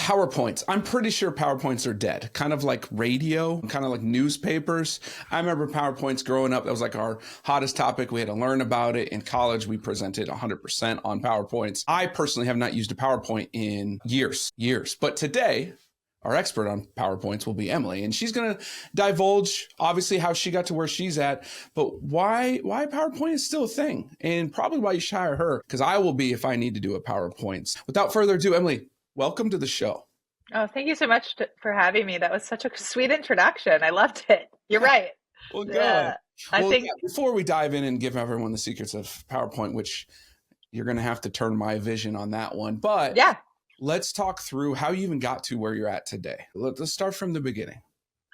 PowerPoints. I'm pretty sure PowerPoints are dead, kind of like radio, kind of like newspapers. I remember PowerPoints growing up. That was like our hottest topic. We had to learn about it. In college, we presented 100% on PowerPoints. I personally have not used a PowerPoint in years. But today, our expert on PowerPoints will be Emily, and she's going to divulge, obviously, how she got to where she's at, but why PowerPoint is still a thing, and probably why you should hire her, because I will be if I need to do a PowerPoint. Without further ado, Emily, welcome to the show. Oh, thank you so much for having me. That was such a sweet introduction. I loved it. You're right. Well, good. I think before we dive in and give everyone the secrets of PowerPoint, which you're going to have to turn my vision on that one, but yeah. Let's talk through how you even got to where you're at today. Let's start from the beginning.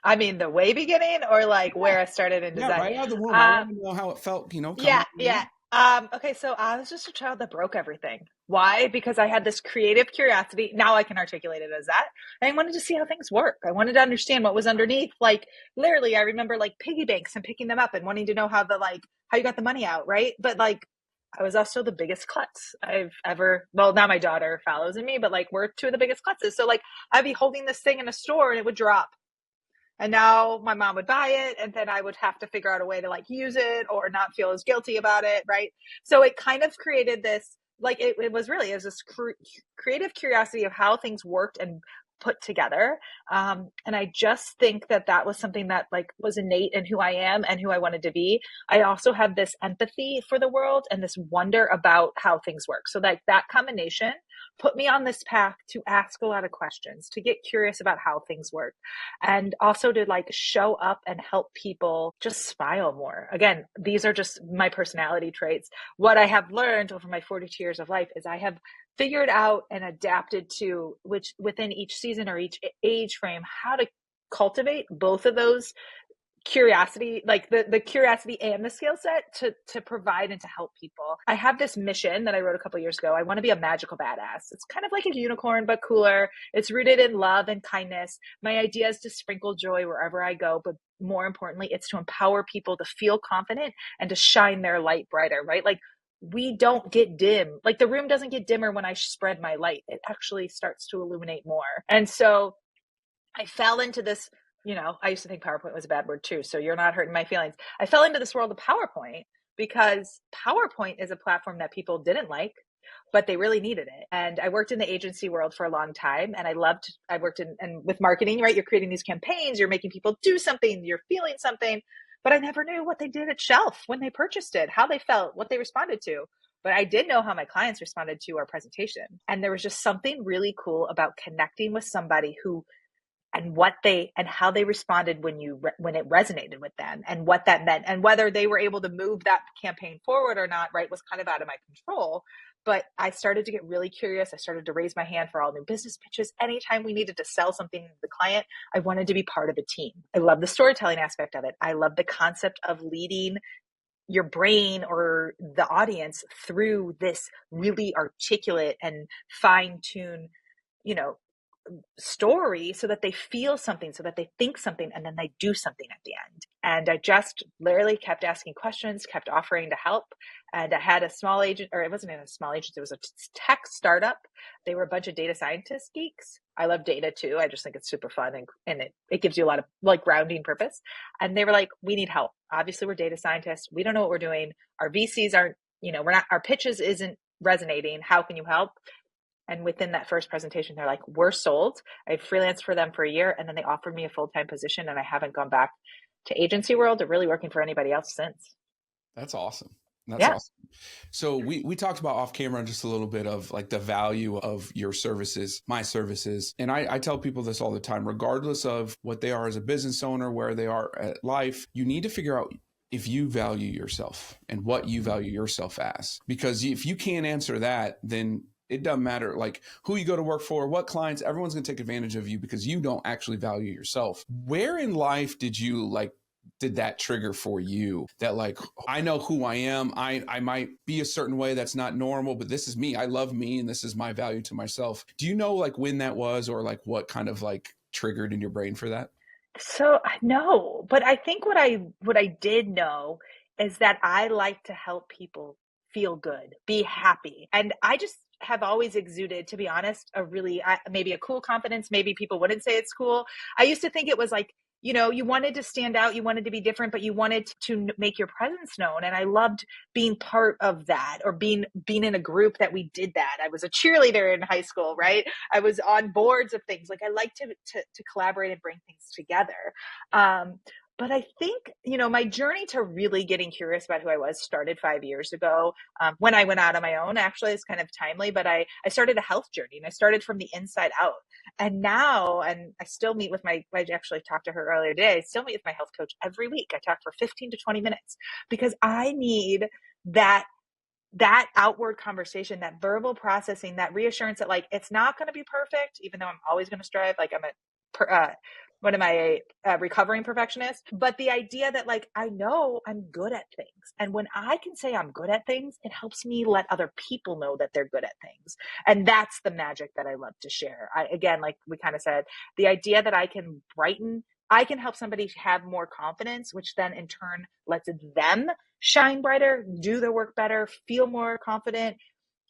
I mean, the way beginning, or like where I started in design? Yeah, right out of the womb. I want to know how it felt, Yeah. Okay, so I was just a child that broke everything. Why? Because I had this creative curiosity. Now I can articulate it as that. I wanted to see how things work. I wanted to understand what was underneath. Like literally, I remember like piggy banks and picking them up and wanting to know how you got the money out, right? But like, I was also the biggest klutz I've ever, well, now my daughter follows in me, but like we're two of the biggest klutzes. So like I'd be holding this thing in a store and it would drop. And now my mom would buy it and then I would have to figure out a way to like use it or not feel as guilty about it, right? So it kind of created this, like it was this creative curiosity of how things worked and put together. And I just think that was something that like was innate in who I am and who I wanted to be. I also have this empathy for the world and this wonder about how things work. So that combination put me on this path to ask a lot of questions, to get curious about how things work, and also to like show up and help people just smile more. Again, these are just my personality traits. What I have learned over my 42 years of life is I have figured out and adapted to, which within each season or each age frame, how to cultivate both of those curiosity, like the curiosity and the skill set to provide and to help people. I have this mission that I wrote a couple of years ago. I want to be a magical badass. It's kind of like a unicorn, but cooler. It's rooted in love and kindness. My idea is to sprinkle joy wherever I go, but more importantly, it's to empower people to feel confident and to shine their light brighter, right? Like we don't get dim. Like the room doesn't get dimmer when I spread my light. It actually starts to illuminate more. And so I fell into this, I used to think PowerPoint was a bad word too. So you're not hurting my feelings. I fell into this world of PowerPoint because PowerPoint is a platform that people didn't like, but they really needed it. And I worked in the agency world for a long time and I worked with marketing, right? You're creating these campaigns, you're making people do something, you're feeling something, but I never knew what they did at shelf when they purchased it, how they felt, what they responded to. But I did know how my clients responded to our presentation. And there was just something really cool about connecting with somebody and how they responded when it resonated with them and what that meant and whether they were able to move that campaign forward or not, right, was kind of out of my control. But I started to get really curious. I started to raise my hand for all new business pitches. Anytime we needed to sell something to the client, I wanted to be part of a team. I love the storytelling aspect of it. I love the concept of leading your brain or the audience through this really articulate and fine-tuned, story so that they feel something, so that they think something, and then they do something at the end. And I just literally kept asking questions, kept offering to help. And I had a small agent, or it wasn't even a small agent, it was a tech startup. They were a bunch of data scientist geeks. I love data too. I just think it's super fun and it gives you a lot of like grounding purpose. And they were like, we need help. Obviously we're data scientists. We don't know what we're doing. Our VCs aren't, our pitches isn't resonating. How can you help? And within that first presentation, they're like, we're sold. I freelanced for them for a year and then they offered me a full-time position and I haven't gone back to agency world or really working for anybody else since. That's awesome. That's awesome. So we talked about off camera just a little bit of like the value of your services, my services. And I tell people this all the time, regardless of what they are as a business owner, where they are at life, you need to figure out if you value yourself and what you value yourself as. Because if you can't answer that, then it doesn't matter like who you go to work for, what clients, everyone's going to take advantage of you because you don't actually value yourself. Where in life did that trigger for you that like, I know who I am. I might be a certain way that's not normal, but this is me. I love me. And this is my value to myself. Do you know like when that was or like what kind of like triggered in your brain for that? So no, but I think what I did know is that I like to help people feel good, be happy. And I just have always exuded, to be honest, a really, maybe a cool confidence. Maybe people wouldn't say it's cool. I used to think it was like, you wanted to stand out, you wanted to be different, but you wanted to make your presence known. And I loved being part of that, or being in a group that we did that. I was a cheerleader in high school, right? I was on boards of things. Like, I like to collaborate and bring things together. But I think, my journey to really getting curious about who I was started 5 years ago, when I went out on my own. Actually, it's kind of timely, but I started a health journey, and I started from the inside out. And now, and I still meet with I actually talked to her earlier today. I still meet with my health coach every week. I talk for 15 to 20 minutes because I need that outward conversation, that verbal processing, that reassurance that, like, it's not going to be perfect, even though I'm always going to strive. Like, what am I, a recovering perfectionist? But the idea that, like, I know I'm good at things. And when I can say I'm good at things, it helps me let other people know that they're good at things. And that's the magic that I love to share. Again, like we kind of said, the idea that I can help somebody have more confidence, which then in turn lets them shine brighter, do their work better, feel more confident.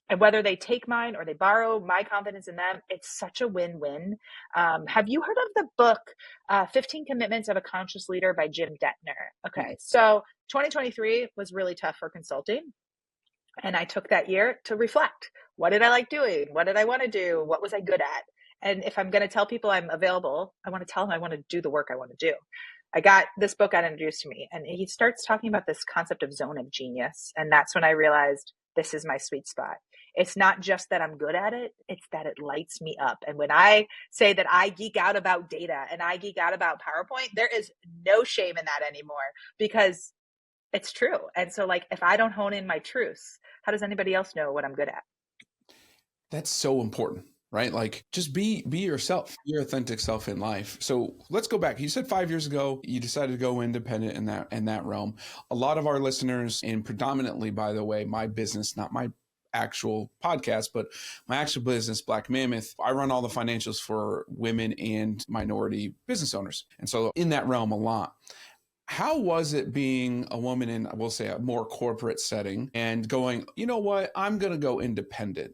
And whether they take mine or they borrow my confidence in them, it's such a win-win. Have you heard of the book, 15 Commitments of a Conscious Leader by Jim Detner? Okay, so 2023 was really tough for consulting. And I took that year to reflect. What did I like doing? What did I want to do? What was I good at? And if I'm going to tell people I'm available, I want to tell them I want to do the work I want to do. I got this book introduced to me, and he starts talking about this concept of zone of genius. And that's when I realized this is my sweet spot. It's not just that I'm good at it, it's that it lights me up. And when I say that I geek out about data and I geek out about PowerPoint, there is no shame in that anymore, because it's true. And so, like, if I don't hone in my truths, how does anybody else know what I'm good at? That's so important, right? Like, just be yourself, your authentic self in life. So let's go back. You said 5 years ago, you decided to go independent in that realm. A lot of our listeners, and predominantly, by the way, my business, not my actual podcast, but my actual business, Black Mammoth, I run all the financials for women and minority business owners. And so in that realm a lot. How was it being a woman in, we'll say, a more corporate setting and going, you know what, I'm going to go independent?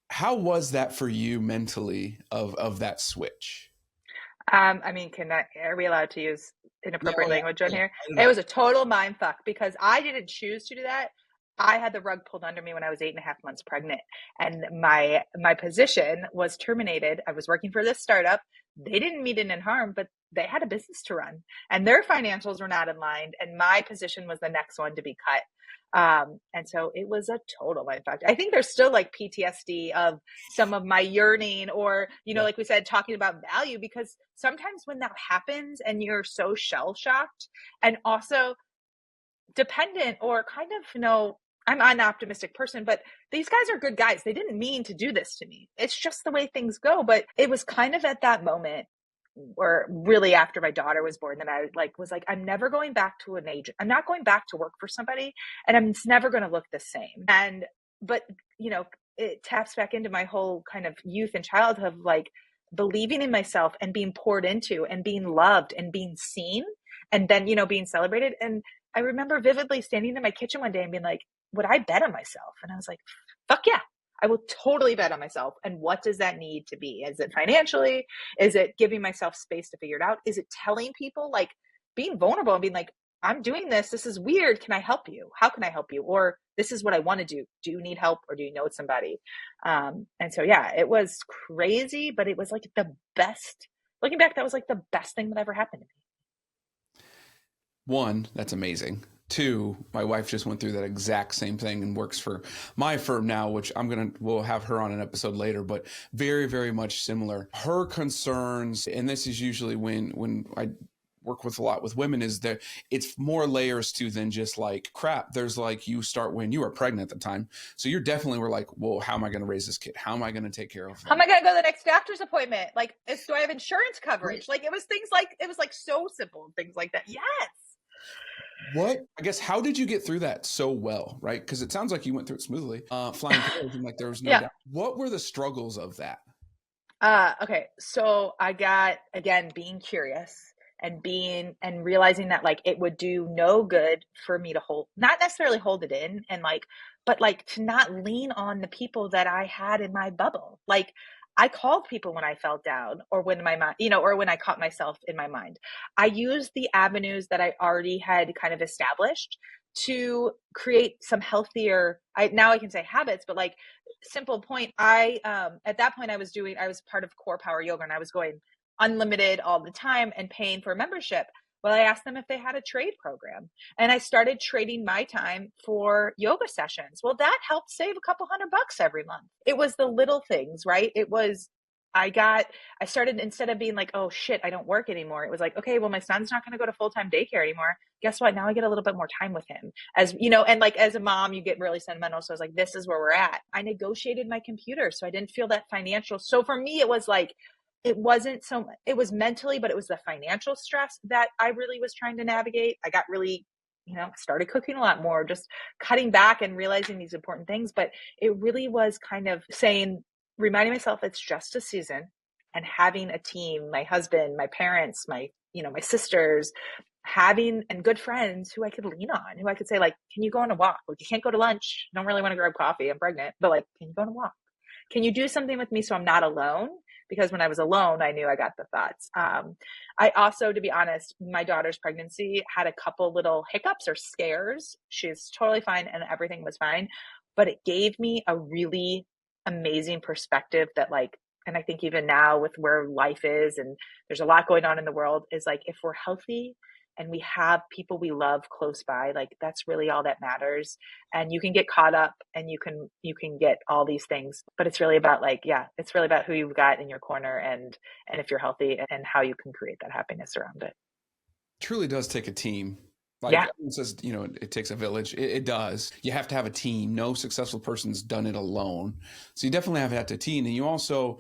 How was that for you mentally of that switch? I mean, are we allowed to use inappropriate language on here? I don't know. It was a total mind fuck because I didn't choose to do that. I had the rug pulled under me when I was 8.5 months pregnant, and my position was terminated. I was working for this startup. They didn't mean it in harm, but they had a business to run, and their financials were not in line. And my position was the next one to be cut. And so it was a total mind fuck. I think there's still like PTSD of some of my yearning, or like we said, talking about value, because sometimes when that happens and you're so shell shocked and also dependent, or kind of, I'm an optimistic person, but these guys are good guys. They didn't mean to do this to me. It's just the way things go. But it was kind of at that moment, or really after my daughter was born, that I was like, I'm never going back to an agent. I'm not going back to work for somebody, and it's never going to look the same. But it taps back into my whole kind of youth and childhood of like believing in myself and being poured into and being loved and being seen, and then, being celebrated. And I remember vividly standing in my kitchen one day and being like, would I bet on myself? And I was like, fuck yeah, I will totally bet on myself. And what does that need to be? Is it financially? Is it giving myself space to figure it out? Is it telling people, like, being vulnerable and being like, I'm doing this. This is weird. Can I help you? How can I help you? Or this is what I want to do. Do you need help, or do you know somebody? And so, yeah, it was crazy, but it was like the best. Looking back, that was like the best thing that ever happened to me. One, that's amazing. Two, my wife just went through that exact same thing and works for my firm now, which we'll have her on an episode later, but very, very much similar. Her concerns, and this is usually when I work with a lot with women, is that it's more layers to than just like crap. There's like, you start when you were pregnant at the time. So you definitely were like, well, how am I going to raise this kid? How am I going to take care of him? How am I going to go to the next doctor's appointment? Like, do I have insurance coverage? Like, it was so simple, things like that. Yes. I guess, how did you get through that so well, right? Because it sounds like you went through it smoothly, flying colors, and like there was no doubt. What were the struggles of that? Okay, so I got, again, being curious and realizing that like it would do no good for me to hold, not necessarily hold it in, and like, but like to not lean on the people that I had in my bubble. Like I called people when I felt down, or when my mind, or when I caught myself in my mind. I used the avenues that I already had kind of established to create some healthier, now I can say habits, but like simple point. At that point I was part of Core Power Yoga, and I was going unlimited all the time and paying for a membership. Well, I asked them if they had a trade program, and I started trading my time for yoga sessions. Well, that helped save a couple $100 every month. It was the little things, right? I started, instead of being like, oh shit, I don't work anymore. It was like, okay, well, my son's not going to go to full-time daycare anymore. Guess what? Now I get a little bit more time with him, and like as a mom, you get really sentimental. So I was like, this is where we're at. I negotiated my computer, so I didn't feel that financial. So for me, it was like, it wasn't so, it was mentally, but it was the financial stress that I really was trying to navigate. I got really, started cooking a lot more, just cutting back and realizing these important things. But it really was kind of reminding myself it's just a season, and having a team, my husband, my parents, my sisters, and good friends who I could lean on, who I could say like, can you go on a walk? Like, you can't go to lunch. I don't really want to grab coffee. I'm pregnant, but like, can you go on a walk? Can you do something with me so I'm not alone? Because when I was alone, I knew I got the thoughts. I also, to be honest, my daughter's pregnancy had a couple little hiccups or scares. She's totally fine and everything was fine. But it gave me a really amazing perspective that like, and I think even now with where life is and there's a lot going on in the world, is like, if we're healthy and we have people we love close by, like that's really all that matters. And you can get caught up and you can get all these things, but it's really about like, yeah, it's really about who you've got in your corner, and if you're healthy, and how you can create that happiness around it. Truly does take a team. Like Yeah. everyone says, it takes a village. It does. You have to have a team. No successful person's done it alone. So you definitely have to have a team. And you also,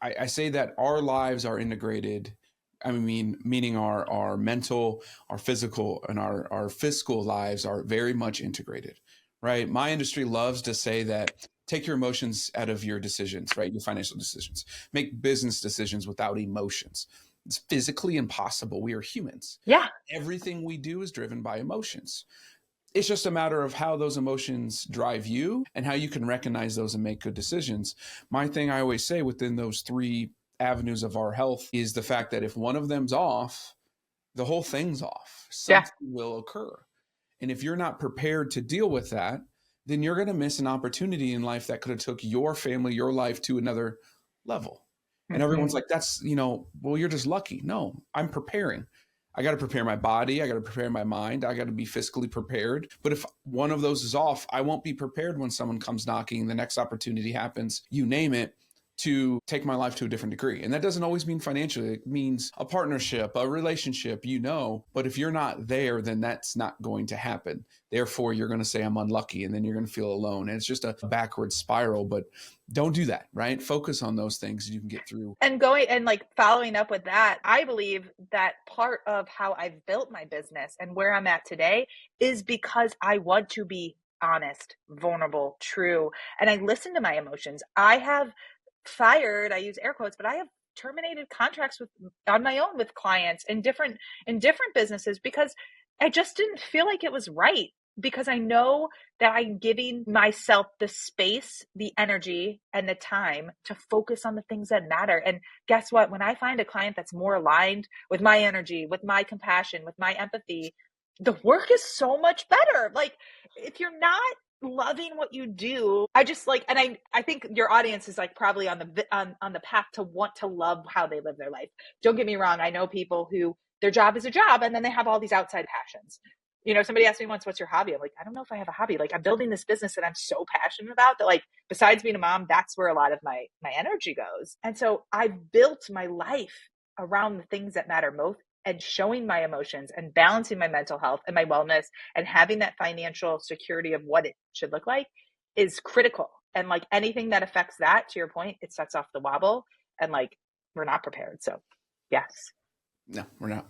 I say that our lives are integrated. I mean, meaning our mental, our physical, and our fiscal lives are very much integrated, right? My industry loves to say that take your emotions out of your decisions, right? Your financial decisions. Make business decisions without emotions. It's physically impossible. We are humans. Yeah. Everything we do is driven by emotions. It's just a matter of how those emotions drive you and how you can recognize those and make good decisions. My thing I always say within those three avenues of our health is the fact that if one of them's off, the whole thing's off. Yeah. Something will occur. And if you're not prepared to deal with that, then you're going to miss an opportunity in life that could have took your family, your life to another level. And everyone's like, that's, well, you're just lucky. No, I'm preparing. I got to prepare my body. I got to prepare my mind. I got to be fiscally prepared. But if one of those is off, I won't be prepared when someone comes knocking, the next opportunity happens, you name it, to take my life to a different degree. And that doesn't always mean financially. It means a partnership, a relationship, but if you're not there, then that's not going to happen. Therefore, you're going to say, I'm unlucky. And then you're going to feel alone. And it's just a backward spiral, but don't do that, right? Focus on those things you can get through. And going and like following up with that, I believe that part of how I've built my business and where I'm at today is because I want to be honest, vulnerable, true. And I listen to my emotions. I use air quotes, but I have terminated contracts on my own with clients in different businesses because I just didn't feel like it was right, because I know that I'm giving myself the space, the energy, and the time to focus on the things that matter. And guess what? When I find a client that's more aligned with my energy, with my compassion, with my empathy, the work is so much better. Like, if you're not loving what you do, I just like, and I think your audience is like probably on the path to want to love how they live their life. Don't get me wrong. I know people who their job is a job and then they have all these outside passions. Somebody asked me once, what's your hobby? I'm like, I don't know if I have a hobby. Like, I'm building this business that I'm so passionate about that, like, besides being a mom, that's where a lot of my energy goes. And so I built my life around the things that matter most, and showing my emotions and balancing my mental health and my wellness and having that financial security of what it should look like is critical. And like anything that affects that, to your point, it sets off the wobble, and like, we're not prepared. So yes. No, we're not.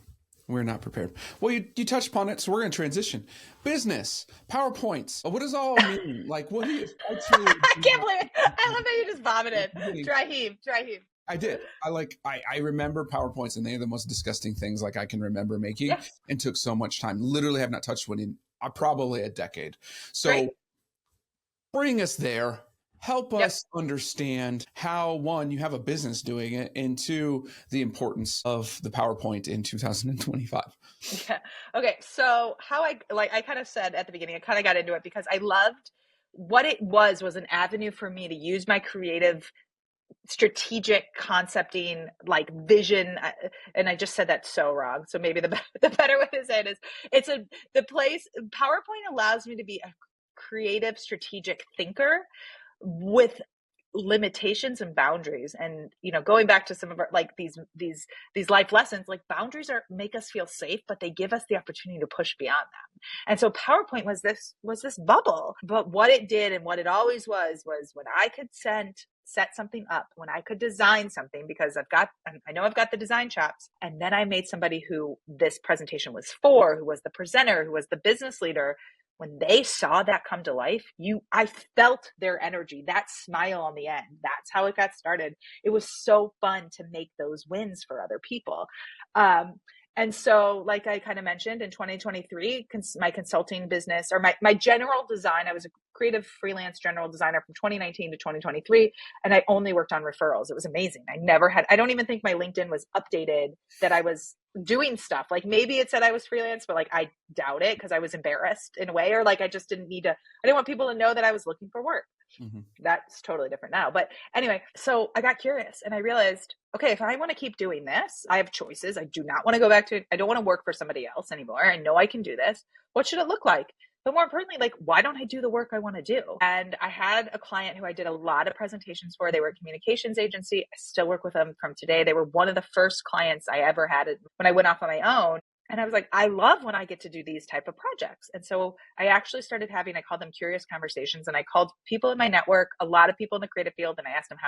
We're not prepared. Well, you touched upon it, so we're going to transition. Business, PowerPoints. What does it all mean? Like, what do you? I can't believe it. I love that you just vomited. Dry heave. I did. I remember PowerPoints, and they are the most disgusting things like I can remember making, Yes. and took so much time. Literally have not touched one in probably a decade. Great. So bring us there. Help Yep. us understand how, one, you have a business doing it, and two, the importance of the PowerPoint in 2025. Yeah. Okay. So how I kind of said at the beginning, I kind of got into it because I loved what it was an avenue for me to use my creative strategic concepting, like vision. And I just said that so wrong. So maybe the better way to say it is the place PowerPoint allows me to be a creative strategic thinker with limitations and boundaries. And going back to some of our like these life lessons, like boundaries make us feel safe, but they give us the opportunity to push beyond them. And so PowerPoint was this bubble. But what it did, and what it always was when I could set something up, when I could design something, because I know I've got the design chops, and then I made somebody who this presentation was for, who was the presenter, who was the business leader. When they saw that come to life, I felt their energy, that smile on the end. That's how it got started. It was so fun to make those wins for other people. And so, like I kind of mentioned, in 2023, my consulting business, or my general design, I was a creative freelance general designer from 2019 to 2023, and I only worked on referrals. It was amazing. I don't even think my LinkedIn was updated that I was doing stuff. Like maybe it said I was freelance, but like I doubt it, because I was embarrassed in a way, or like I just didn't want people to know that I was looking for work. Mm-hmm. That's totally different now. But anyway, so I got curious and I realized, okay, if I want to keep doing this, I have choices. I don't want to work for somebody else anymore. I know I can do this. What should it look like? But more importantly, like, why don't I do the work I want to do? And I had a client who I did a lot of presentations for. They were a communications agency. I still work with them from today. They were one of the first clients I ever had when I went off on my own. And I was like, I love when I get to do these type of projects. And so I actually started I called them curious conversations. And I called people in my network, a lot of people in the creative field, and I asked them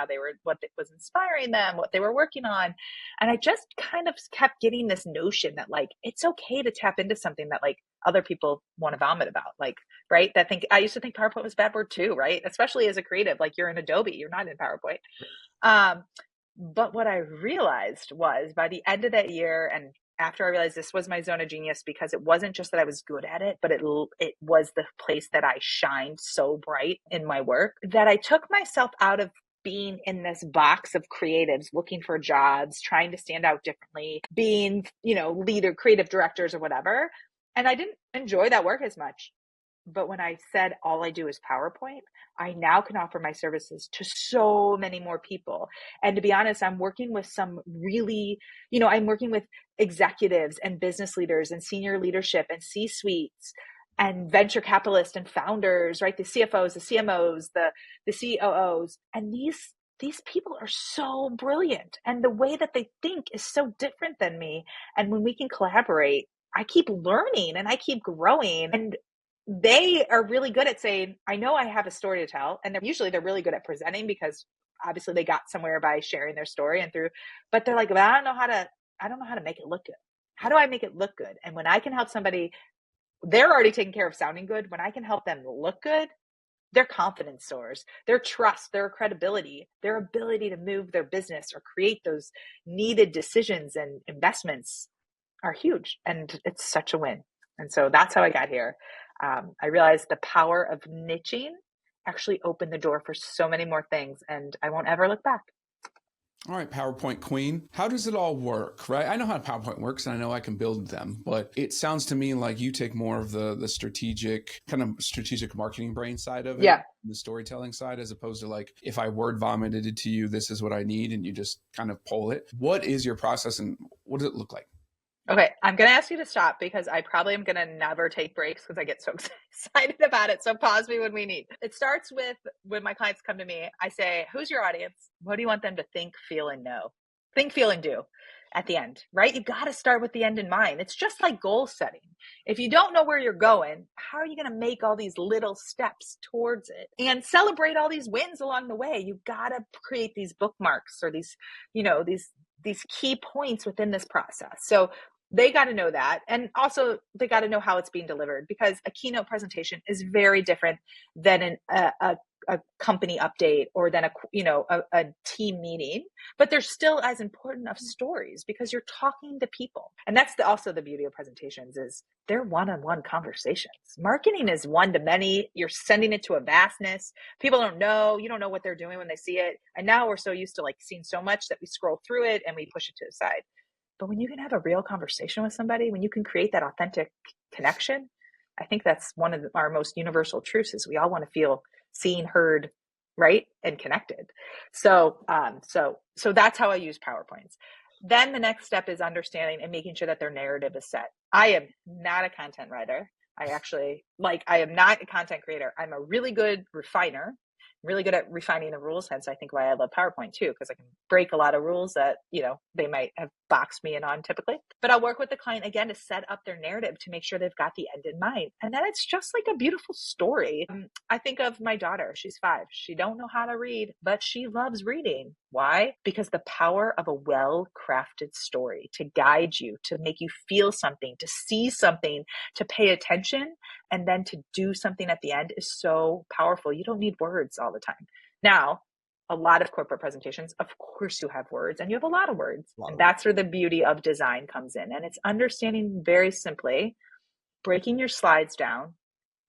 what was inspiring them, what they were working on. And I just kind of kept getting this notion that like, it's okay to tap into something that like other people want to vomit about. Like, right. I used to think PowerPoint was a bad word too, right? Especially as a creative, like you're in Adobe, you're not in PowerPoint. But what I realized was by the end of that year, and after I realized this was my zone of genius, because it wasn't just that I was good at it, but it was the place that I shined so bright in my work, that I took myself out of being in this box of creatives looking for jobs, trying to stand out differently, being, leader, creative directors or whatever. And I didn't enjoy that work as much. But when I said all I do is PowerPoint, I now can offer my services to so many more people. And to be honest, I'm working with some really, I'm working with executives and business leaders and senior leadership and C-suites and venture capitalists and founders, right? The CFOs, the CMOs, the COOs. And these people are so brilliant. And the way that they think is so different than me. And when we can collaborate, I keep learning and I keep growing. And they are really good at saying, I know I have a story to tell. And they're really good at presenting, because obviously they got somewhere by sharing their story but they're like, well, I don't know how to make it look good. How do I make it look good? And when I can help somebody, they're already taking care of sounding good. When I can help them look good, their confidence soars, their trust, their credibility, their ability to move their business or create those needed decisions and investments are huge. And it's such a win. And so that's how I got here. I realized the power of niching actually opened the door for so many more things, and I won't ever look back. All right, PowerPoint queen. How does it all work, right? I know how PowerPoint works and I know I can build them, but it sounds to me like you take more of the strategic marketing brain side of it, yeah, the storytelling side, as opposed to like, if I word vomited it to you, this is what I need, and you just kind of pull it. What is your process and what does it look like? Okay, I'm going to ask you to stop, because I probably am going to never take breaks because I get so excited about it. So pause me when we need. It starts with when my clients come to me, I say, who's your audience? What do you want them to think, feel, and know? Think, feel, and do at the end, right? You've got to start with the end in mind. It's just like goal setting. If you don't know where you're going, how are you going to make all these little steps towards it and celebrate all these wins along the way? You've got to create these bookmarks or these key points within this process. So they got to know that. And also they got to know how it's being delivered, because a keynote presentation is very different than a a company update or then a team meeting, but they're still as important of stories because you're talking to people. And that's also the beauty of presentations is they're one-on-one conversations. Marketing is one to many. You're sending it to a vastness. People don't know. You don't know what they're doing when they see it. And now we're so used to like seeing so much that we scroll through it and we push it to the side. But when you can have a real conversation with somebody, when you can create that authentic connection, I think that's one of our most universal truths is we all want to feel seen, heard, right, and connected. So that's how I use PowerPoints. Then the next step is understanding and making sure that their narrative is set. I am not a content writer. I am not a content creator. I'm a really good refiner, really good at refining the rules. Hence, I think why I love PowerPoint too, because I can break a lot of rules that, they might have boxed me in on typically. But I'll work with the client again to set up their narrative to make sure they've got the end in mind. And then it's just like a beautiful story. I think of my daughter. She's 5. She don't know how to read, but she loves reading. Why? Because the power of a well-crafted story to guide you, to make you feel something, to see something, to pay attention, and then to do something at the end is so powerful. You don't need words all the time. Now, a lot of corporate presentations, of course you have words and you have a lot of words. And that's where the beauty of design comes in. And it's understanding very simply, breaking your slides down.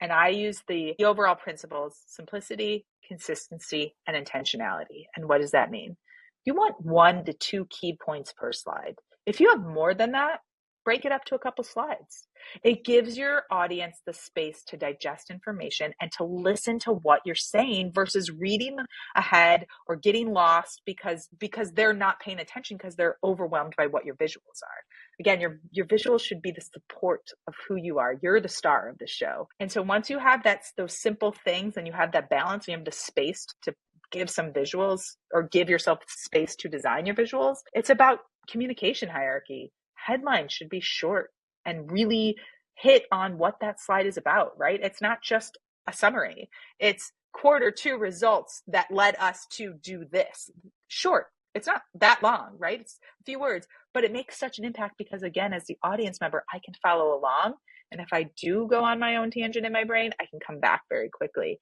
And I use the overall principles: simplicity, consistency, and intentionality. And what does that mean? You want 1 to 2 key points per slide. If you have more than that, break it up to a couple slides. It gives your audience the space to digest information and to listen to what you're saying versus reading ahead or getting lost because they're not paying attention because they're overwhelmed by what your visuals are. Again, your visuals should be the support of who you are. You're the star of the show. And so once you have those simple things and you have that balance, you have the space to give some visuals or give yourself space to design your visuals. It's about communication hierarchy. Headlines should be short and really hit on what that slide is about, right? It's not just a summary. It's Q2 results that led us to do this. Short. It's not that long, right? It's a few words, but it makes such an impact because, again, as the audience member, I can follow along. And if I do go on my own tangent in my brain, I can come back very quickly.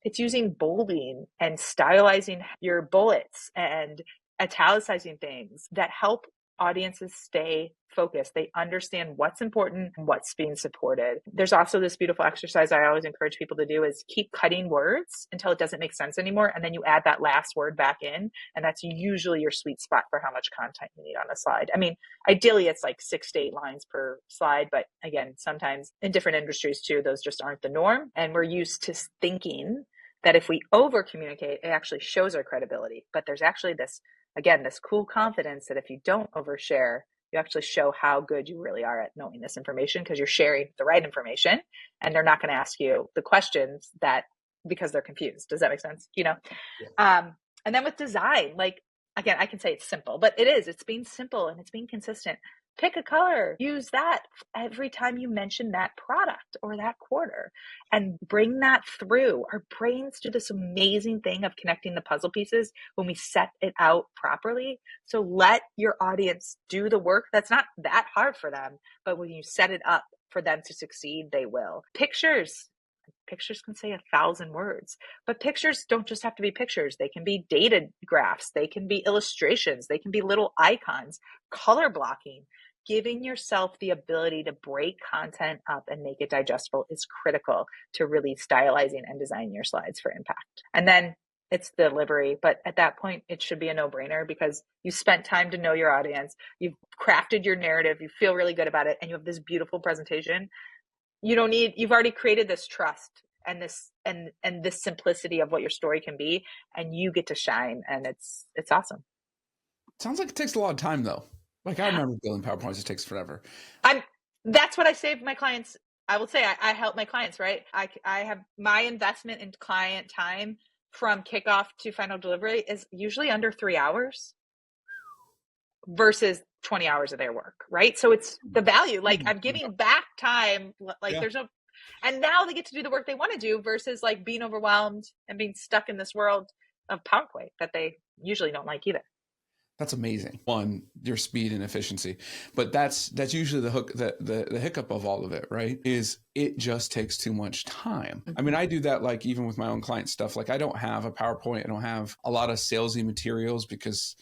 It's using bolding and stylizing your bullets and italicizing things that help audiences stay focused. They understand what's important and what's being supported. There's also this beautiful exercise I always encourage people to do is keep cutting words until it doesn't make sense anymore. And then you add that last word back in. And that's usually your sweet spot for how much content you need on a slide. I mean, ideally it's like 6 to 8 lines per slide. But again, sometimes in different industries too, those just aren't the norm. And we're used to thinking that if we over communicate, it actually shows our credibility. But there's actually this cool confidence that if you don't overshare, you actually show how good you really are at knowing this information because you're sharing the right information and they're not going to ask you the questions because they're confused. Does that make sense? Yeah. And then with design, again, I can say it's simple, but it's being simple and it's being consistent. Pick a color, use that every time you mention that product or that quarter and bring that through. Our brains do this amazing thing of connecting the puzzle pieces when we set it out properly. So let your audience do the work. That's not that hard for them, but when you set it up for them to succeed, they will. Pictures can say 1,000 words, but pictures don't just have to be pictures. They can be data graphs. They can be illustrations. They can be little icons. Color blocking. Giving yourself the ability to break content up and make it digestible is critical to really stylizing and designing your slides for impact. And then it's delivery, but at that point, it should be a no-brainer because you spent time to know your audience. You've crafted your narrative. You feel really good about it, and you have this beautiful presentation. You've already created this trust and this simplicity of what your story can be, and you get to shine, and it's awesome. Sounds like it takes a lot of time though. I remember building PowerPoints, it takes forever. That's what I save my clients. I will say I help my clients, right? I have my investment in client time from kickoff to final delivery is usually under 3 hours versus 20 hours of their work, right? So it's the value, I'm giving back time, there's no, and now they get to do the work they want to do versus being overwhelmed and being stuck in this world of PowerPoint that they usually don't like either. That's amazing. One, your speed and efficiency, but that's usually the hook, the hiccup of all of it, right? Is it just takes too much time. I mean, I do that like even with my own client stuff. Like I don't have a PowerPoint. I don't have a lot of salesy materials because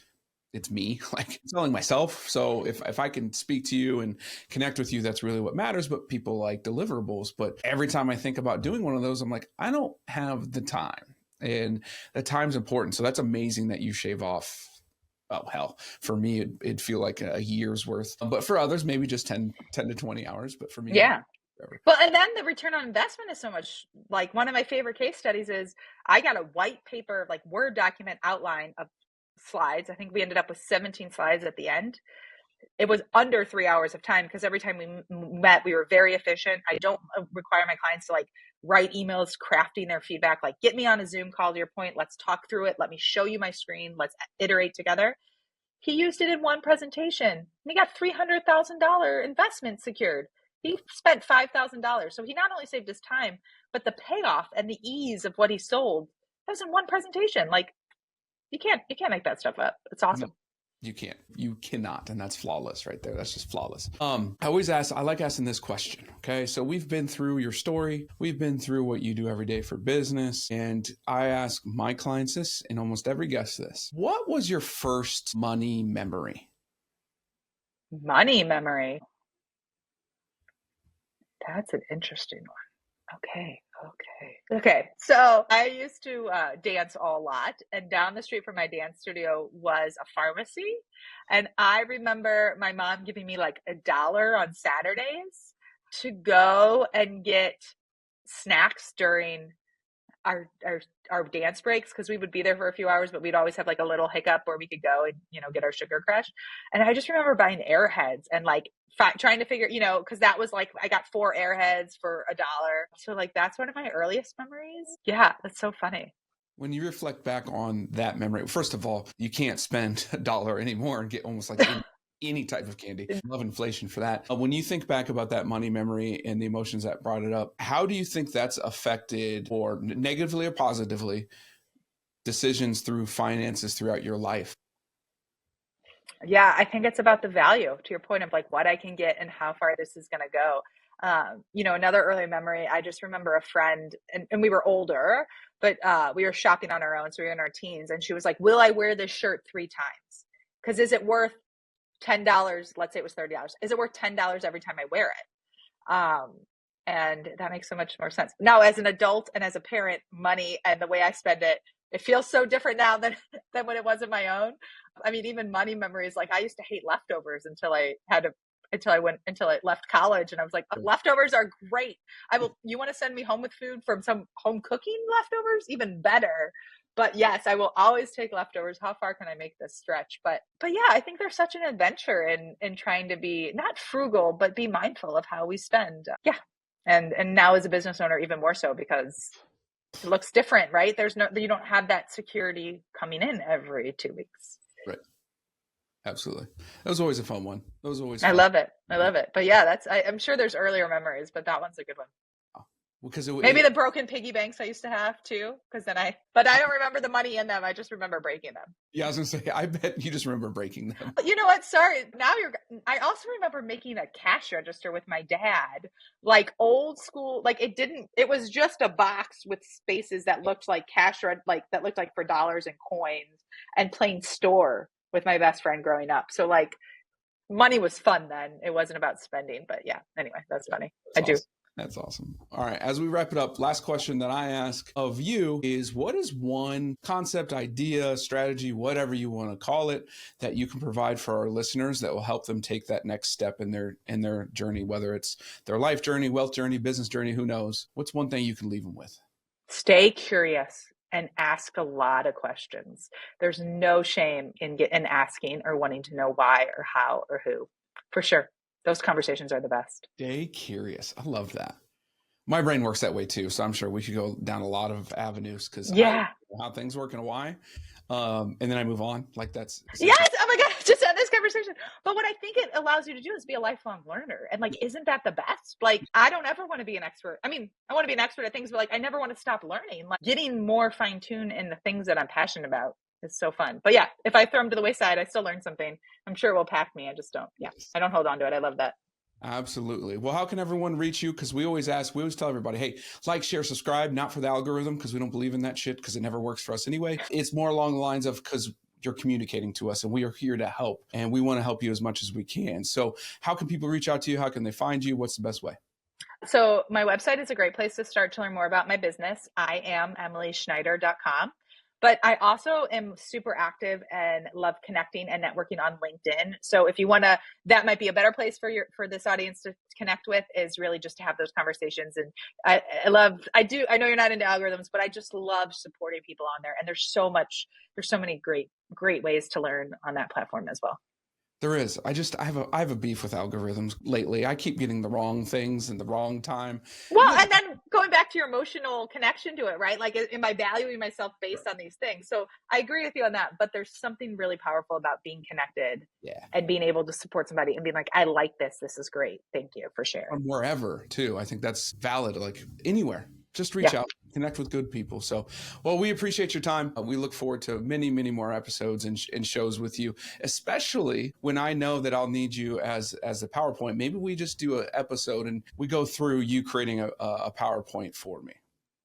it's me like selling myself. So if I can speak to you and connect with you, that's really what matters. But people like deliverables. But every time I think about doing one of those, I'm like, I don't have the time, and the time's important. So that's amazing that you shave off. Oh, hell, for me, it'd feel like a year's worth, but for others, maybe just 10 to 20 hours. But for me, Yeah. Well, and then the return on investment is so much. Like one of my favorite case studies is I got a white paper, like Word document outline of slides. I think we ended up with 17 slides at the end. It was under 3 hours of time because every time we met, we were very efficient. I don't require my clients to like write emails crafting their feedback. Like, get me on a Zoom call to your point. Let's talk through it. Let me show you my screen. Let's iterate together. He used it in one presentation and he got $300,000 investment secured. He spent $5,000. So he not only saved his time, but the payoff and the ease of what he sold, that was in one presentation. Like you can't make that stuff up. It's awesome. You can't. You cannot. And that's flawless right there. That's just flawless. I like asking this question. Okay. So we've been through your story. We've been through what you do every day for business. And I ask my clients this and almost every guest this. What was your first money memory? Money memory. That's an interesting one. Okay. So I used to dance a lot, and down the street from my dance studio was a pharmacy. And I remember my mom giving me like $1 on Saturdays to go and get snacks during our dance breaks, because we would be there for a few hours, but we'd always have like a little hiccup where we could go and, get our sugar crush. And I just remember buying Airheads and like trying to figure, because that was like, I got 4 Airheads for $1. So like, that's one of my earliest memories. Yeah, that's so funny. When you reflect back on that memory, first of all, you can't spend $1 anymore and get almost like any type of candy. I love inflation for that. When you think back about that money memory and the emotions that brought it up, how do you think that's affected, or negatively or positively, decisions through finances throughout your life? Yeah, I think it's about the value, to your point of like what I can get and how far this is going to go. Another early memory, I just remember a friend, and we were older, but we were shopping on our own. So we were in our teens, and she was like, will I wear this shirt 3 times? Because is it worth $10? Let's say it was $30. Is it worth $10 every time I wear it? And that makes so much more sense. Now, as an adult and as a parent, money and the way I spend it, it feels so different now than when it was in my own. I mean, even money memories, like I used to hate leftovers until I left college, and I was like, leftovers are great. You want to send me home with food from some home cooking leftovers? Even better. But yes, I will always take leftovers. How far can I make this stretch? But yeah, I think there's such an adventure in trying to be not frugal, but be mindful of how we spend. Yeah. And now as a business owner, even more so, because it looks different, right? You don't have that security coming in every 2 weeks. Right. Absolutely. That was always a fun one. That was always fun. I love it. But yeah, I'm sure there's earlier memories, but that one's a good one. Because maybe the broken piggy banks I used to have too, but I don't remember the money in them. I just remember breaking them. Yeah, I was gonna say, I bet you just remember breaking them. You know what? Sorry. I also remember making a cash register with my dad, like old school. Like it was just a box with spaces that looked like that looked like for dollars and coins, and playing store with my best friend growing up. So like money was fun then. It wasn't about spending, but yeah. Anyway, that's funny. That's awesome. That's awesome. All right. As we wrap it up, last question that I ask of you is, what is one concept, idea, strategy, whatever you want to call it, that you can provide for our listeners that will help them take that next step in their journey, whether it's their life journey, wealth journey, business journey, who knows? What's one thing you can leave them with? Stay curious and ask a lot of questions. There's no shame in asking or wanting to know why or how or who, for sure. Those conversations are the best. Stay curious. I love that. My brain works that way too. So I'm sure we could go down a lot of avenues, because I don't know how things work and why. And then I move on. Like that's. Yes. Oh my God. Just had this conversation. But what I think it allows you to do is be a lifelong learner. And like, isn't that the best? Like, I don't ever want to be an expert. I mean, I want to be an expert at things, but like, I never want to stop learning, like getting more fine tuned in the things that I'm passionate about. It's so fun. But yeah, if I throw them to the wayside, I still learn something. I'm sure it will pack me. I just don't. Yeah, Yes. I don't hold on to it. I love that. Absolutely. Well, how can everyone reach you? Because we always tell everybody, hey, like, share, subscribe, not for the algorithm, because we don't believe in that shit, because it never works for us anyway. It's more along the lines of because you're communicating to us and we are here to help and we want to help you as much as we can. So how can people reach out to you? How can they find you? What's the best way? So my website is a great place to start to learn more about my business. I am emilyschneider.com. But I also am super active and love connecting and networking on LinkedIn. So if you want to, that might be a better place for this audience to connect with, is really just to have those conversations. And I know you're not into algorithms, but I just love supporting people on there. And there's so many great ways to learn on that platform as well. There is. I have a beef with algorithms lately. I keep getting the wrong things in the wrong time. Well, and then going back to your emotional connection to it, right? Like, am I valuing myself based on these things? So I agree with you on that, but there's something really powerful about being connected, yeah, and being able to support somebody and being like, I like this. This is great. Thank you for sharing. From wherever too. I think that's valid. Like anywhere, just reach out, connect with good people. So, well, we appreciate your time. We look forward to many, many more episodes and shows with you, especially when I know that I'll need you as a PowerPoint. Maybe we just do an episode and we go through you creating a PowerPoint for me.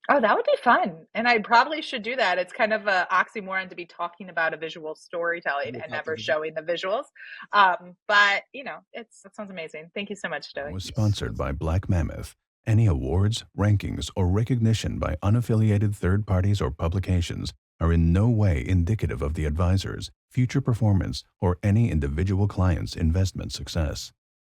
Oh, that would be fun. And I probably should do that. It's kind of an oxymoron to be talking about a visual storytelling and never showing the visuals. But that sounds amazing. Thank you so much, Joey. Was sponsored by Black Mammoth. Any awards, rankings, or recognition by unaffiliated third parties or publications are in no way indicative of the advisor's future performance or any individual client's investment success.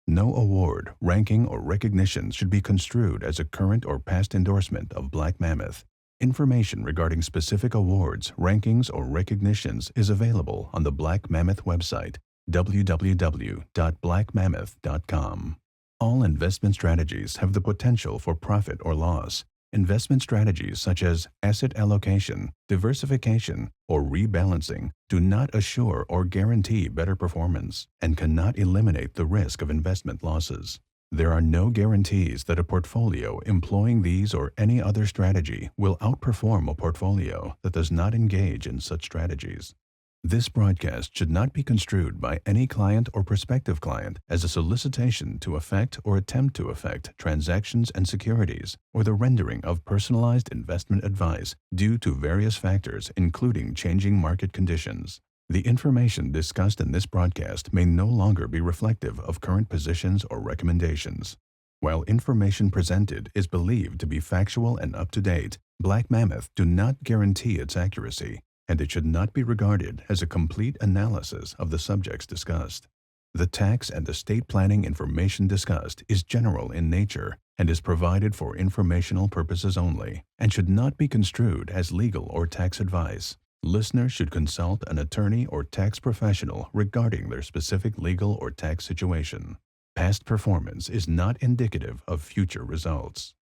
No award, ranking, or recognition should be construed as a current or past endorsement of Black Mammoth. Information regarding specific awards, rankings, or recognitions is available on the Black Mammoth website, www.blackmammoth.com. All investment strategies have the potential for profit or loss. Investment strategies such as asset allocation, diversification, or rebalancing do not assure or guarantee better performance and cannot eliminate the risk of investment losses. There are no guarantees that a portfolio employing these or any other strategy will outperform a portfolio that does not engage in such strategies. This broadcast should not be construed by any client or prospective client as a solicitation to effect or attempt to effect transactions and securities, or the rendering of personalized investment advice due to various factors, including changing market conditions. The information discussed in this broadcast may no longer be reflective of current positions or recommendations. While information presented is believed to be factual and up-to-date, Black Mammoth do not guarantee its accuracy, and it should not be regarded as a complete analysis of the subjects discussed. The tax and estate planning information discussed is general in nature and is provided for informational purposes only, and should not be construed as legal or tax advice. Listeners should consult an attorney or tax professional regarding their specific legal or tax situation. Past performance is not indicative of future results.